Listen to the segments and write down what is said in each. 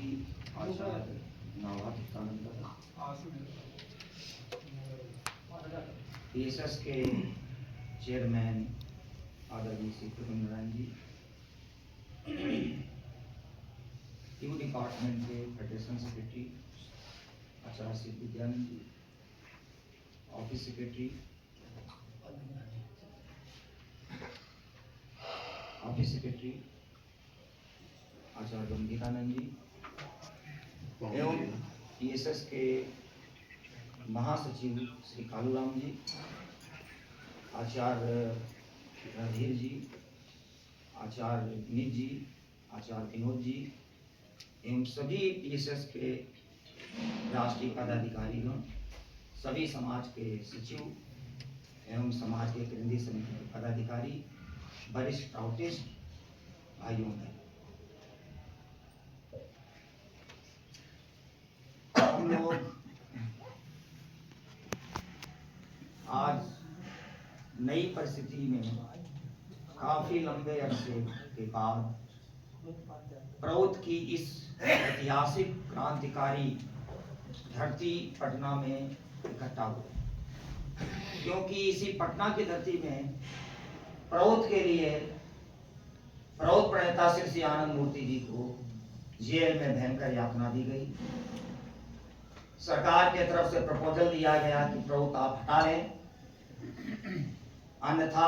जी, आचार्य Navanand PSS के chairman आदरणीय श्री प्रद्युम्न जी, you department के फेडरेशन सेक्रेटरी आचार्य श्री विद्यानंद जी, ऑफिस सेक्रेटरी आचार्य गंभीरानंद जी एवं PSS के महासचिव श्री कालूराम जी, आचार्य रणधीर जी, आचार्य नीत जी, आचार्य विनोद जी एवं सभी PSS के राष्ट्रीय पदाधिकारीगण, सभी समाज के सचिव एवं समाज के केंद्रीय समिति के पदाधिकारी, वरिष्ठ स्काउटिस्ट भाइयों बहनों, हम लोग आज नई परिस्थिति में काफी लंबे अरसे के बाद प्रौद्ध की इस ऐतिहासिक क्रांतिकारी धरती पटना में इकट्ठा हुए, क्योंकि इसी पटना की धरती में प्रौद्ध के लिए प्रौद्ध प्रणेता श्री आनंद मूर्ति जी को जेल में भयंकर यातना दी गई। सरकार के तरफ से प्रपोजल दिया गया कि प्रौद्ध आप हटा लें, अन्यथा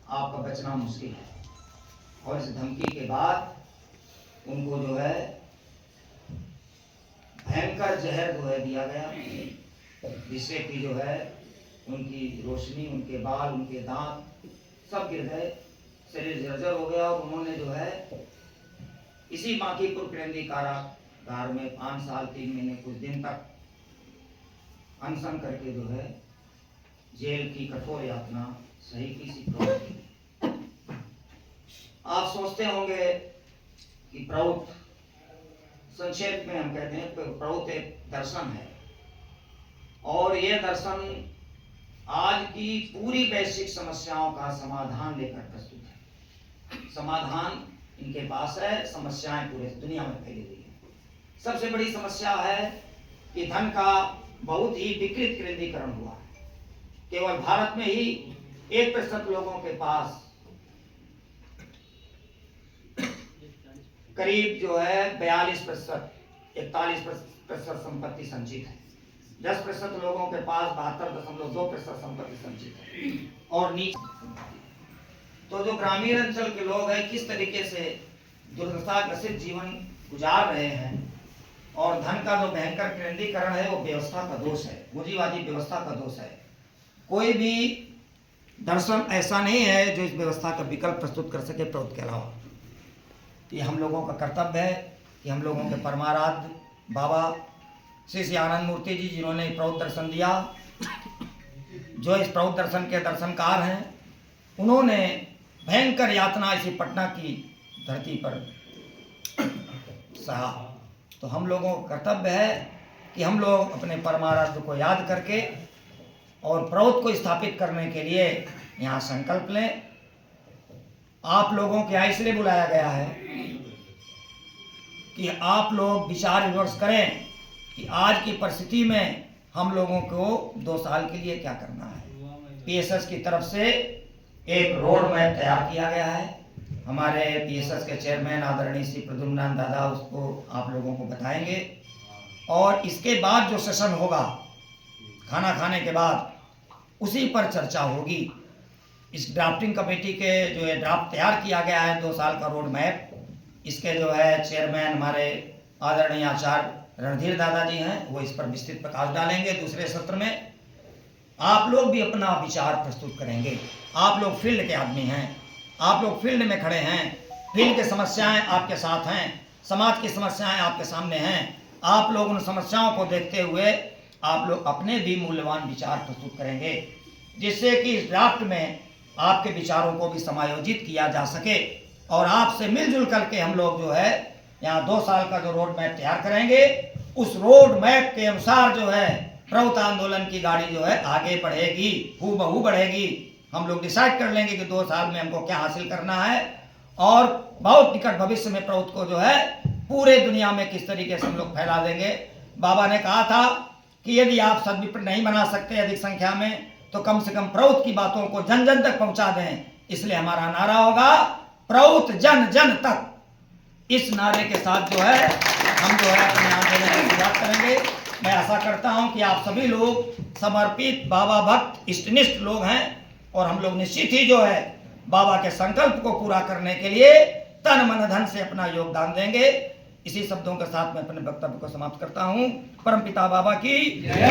आपका बचना मुश्किल है। और इस धमकी के बाद उनको जो है भयंकर जहर जो है दिया गया, जिससे कि जो है उनकी रोशनी, उनके बाल, उनके दांत सब गिर गए, शरीर जर्जर हो गया और उन्होंने जो है इसी बांकीपुर केंद्रीय कारागार में 5 साल 3 महीने कुछ दिन तक अनशन करके जो है जेल की कठोर यातना सही की सी प्रौद्ध की। आप सोचते होंगे कि प्रौद्ध, संक्षेप में हम कहते हैं प्रौद्ध एक दर्शन है और ये दर्शन आज की पूरी वैश्विक समस्याओं का समाधान लेकर प्रस्तुत है। समाधान इनके पास है, समस्याएं पूरे दुनिया में फैली हुई है। सबसे बड़ी समस्या है कि धन का बहुत ही विकृत केंद्रीकरण हुआ है। केवल भारत में ही 1% लोगों के पास करीब जो है 42%, 41% संपत्ति संचित है। 10% लोगों के पास 72.2% संपत्ति संचित है और नीचे। तो जो ग्रामीण अंचल के लोग हैं किस तरीके से दुर्दशा ग्रसित जीवन गुजार रहे हैं, और धन का जो भयंकर केंद्रीकरण है वो व्यवस्था का दोष है, पूंजीवादी व्यवस्था का दोष है। कोई भी दर्शन ऐसा नहीं है जो इस व्यवस्था का विकल्प प्रस्तुत कर सके प्रौद्ध के अलावा। ये हम लोगों का कर्तव्य है कि हम लोगों के परमाराध्य बाबा श्री आनंद मूर्ति जी, जिन्होंने प्रौद्ध दर्शन दिया, जो इस प्रौद्ध दर्शन के दर्शनकार हैं, उन्होंने भयंकर यातना इसी पटना की धरती पर सहा। तो हम लोगों का कर्तव्य है कि हम लोग अपने परमाराध्य को याद करके और प्रौद्ध को स्थापित करने के लिए यहाँ संकल्प लें। आप लोगों के यहाँ इसलिए बुलाया गया है कि आप लोग विचार विमर्श करें कि आज की परिस्थिति में हम लोगों को 2 साल के लिए क्या करना है। PSS की तरफ से एक रोड मैप तैयार किया गया है। हमारे PSS के चेयरमैन आदरणीय श्री प्रद्युम्न दादा उसको आप लोगों को बताएंगे, और इसके बाद जो सेशन होगा खाना खाने के बाद, उसी पर चर्चा होगी। इस ड्राफ्टिंग कमेटी के जो है ड्राफ्ट तैयार किया गया है 2 साल का रोड मैप, इसके जो है चेयरमैन हमारे आदरणीय आचार्य रणधीर दादाजी हैं, वो इस पर विस्तृत प्रकाश डालेंगे। दूसरे सत्र में आप लोग भी अपना विचार प्रस्तुत करेंगे। आप लोग फील्ड के आदमी हैं, आप लोग फील्ड में खड़े हैं, फील्ड की समस्याएं आपके साथ हैं, समाज की समस्याएं आपके सामने हैं। आप लोग उन समस्याओं को देखते हुए आप लोग अपने भी मूल्यवान विचार प्रस्तुत करेंगे, जिससे कि इस ड्राफ्ट में आपके विचारों को भी समायोजित किया जा सके और आपसे मिलजुल करके हम लोग जो है यहाँ 2 साल का जो रोड मैप तैयार करेंगे, उस रोड मैप के अनुसार जो है प्रौद्ध आंदोलन की गाड़ी जो है आगे बढ़ेगी, हूबहू बढ़ेगी। हम लोग डिसाइड कर लेंगे कि 2 साल में हमको क्या हासिल करना है, और बहुत निकट भविष्य में प्रौद्ध को जो है पूरे दुनिया में किस तरीके से हम लोग फैला देंगे। बाबा ने कहा था कि यदि आप सदविप्र नहीं बना सकते अधिक संख्या में, तो कम से कम प्रौत की बातों को जन जन तक पहुंचा दें। इसलिए हमारा नारा होगा प्रौत जन जन तक। इस नारे के साथ जो है हम जो है अपने आंदोलन की शुरुआत करेंगे। मैं आशा करता हूं कि आप सभी लोग समर्पित बाबा भक्त इष्टनिष्ठ लोग हैं और हम लोग निश्चित ही जो है बाबा के संकल्प को पूरा करने के लिए तन मन धन से अपना योगदान देंगे। इसी शब्दों के साथ मैं अपने वक्तव्य को समाप्त करता हूं। परमपिता बाबा की